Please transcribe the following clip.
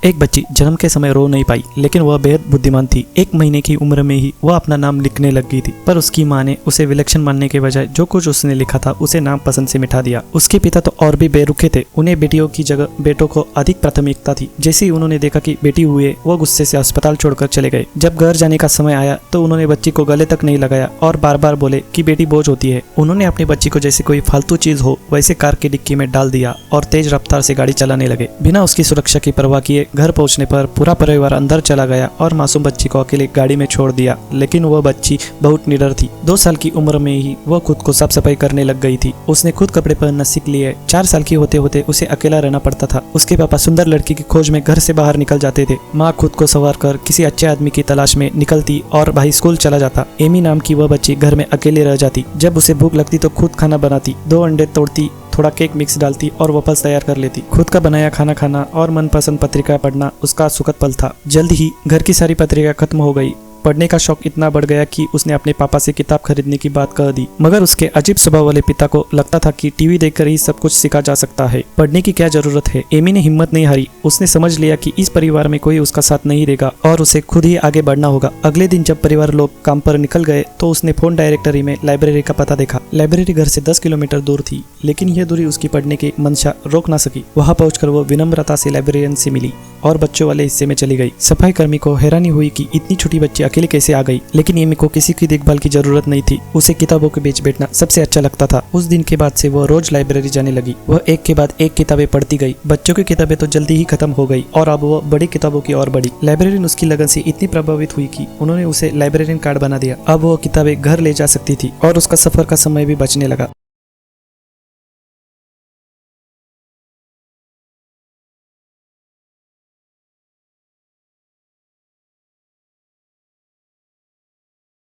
एक बच्ची जन्म के समय रो नहीं पाई, लेकिन वह बेहद बुद्धिमान थी। 1 महीने की उम्र में ही वह अपना नाम लिखने लग गई थी, पर उसकी माँ ने उसे विलक्षण मानने के बजाय जो कुछ उसने लिखा था उसे नाम पसंद से मिटा दिया। उसके पिता तो और भी बेरुखे थे। उन्हें बेटियों की जगह बेटों को अधिक प्राथमिकता थी। जैसे ही उन्होंने देखा कि बेटी हुई, वो गुस्से से अस्पताल छोड़कर चले गए। जब घर जाने का समय आया तो उन्होंने बच्ची को गले तक नहीं लगाया और बार बार बोले कि बेटी बोझ होती है। उन्होंने अपनी बच्ची को जैसे कोई फालतू चीज हो वैसे कार की डिक्की में डाल दिया और तेज रफ्तार से गाड़ी चलाने लगे। बिना उसकी सुरक्षा की परवाह किए घर पहुंचने पर पूरा परिवार अंदर चला गया और मासूम बच्ची को अकेले गाड़ी में छोड़ दिया। लेकिन वह बच्ची बहुत निडर थी। 2 साल की उम्र में ही वह खुद को साफ सफाई करने लग गई थी। उसने खुद कपड़े पहनना सीख लिए। 4 साल की होते होते उसे अकेला रहना पड़ता था। उसके पापा सुंदर लड़की की खोज में घर से बाहर निकल जाते थे। माँ खुद को संवार कर किसी अच्छे आदमी की तलाश में निकलती और भाई स्कूल चला जाता। एमी नाम की वह बच्ची घर में अकेले रह जाती। जब उसे भूख लगती तो खुद खाना बनाती, 2 अंडे तोड़ती, थोड़ा केक मिक्स डालती और वापस तैयार कर लेती। खुद का बनाया खाना खाना और मनपसंद पत्रिका पढ़ना उसका सुखद पल था। जल्द ही घर की सारी पत्रिका खत्म हो गई। पढ़ने का शौक इतना बढ़ गया कि उसने अपने पापा से किताब खरीदने की बात कह दी। मगर उसके अजीब स्वभाव वाले पिता को लगता था कि टीवी देखकर ही सब कुछ सीखा जा सकता है, पढ़ने की क्या जरूरत है। एमी ने हिम्मत नहीं हारी। उसने समझ लिया कि इस परिवार में कोई उसका साथ नहीं देगा और उसे खुद ही आगे बढ़ना होगा। अगले दिन जब परिवार लोग काम पर निकल गए तो उसने फोन डायरेक्टरी में लाइब्रेरी का पता देखा। लाइब्रेरी घर से 10 किलोमीटर दूर थी, लेकिन यह दूरी उसकी पढ़ने की मंशा रोक ना सकी। वहां पहुंचकर वो विनम्रता से लाइब्रेरियन से मिली और बच्चों वाले हिस्से में चली गई। सफाई कर्मी को हैरानी हुई कि इतनी छोटी बच्ची अकेले कैसे आ गई, लेकिन एमी को किसी की देखभाल की जरूरत नहीं थी। उसे किताबों के बीच बैठना सबसे अच्छा लगता था। उस दिन के बाद से वह रोज लाइब्रेरी जाने लगी। वह एक के बाद एक किताबें पढ़ती गई। बच्चों की किताबें तो जल्दी ही खत्म हो गई और अब वह बड़ी किताबों की ओर बढ़ी। लाइब्रेरियन उसकी लगन से इतनी प्रभावित हुई कि उन्होंने उसे लाइब्रेरियन कार्ड बना दिया। अब वह किताबें घर ले जा सकती थी और उसका सफर का समय भी बचने लगा।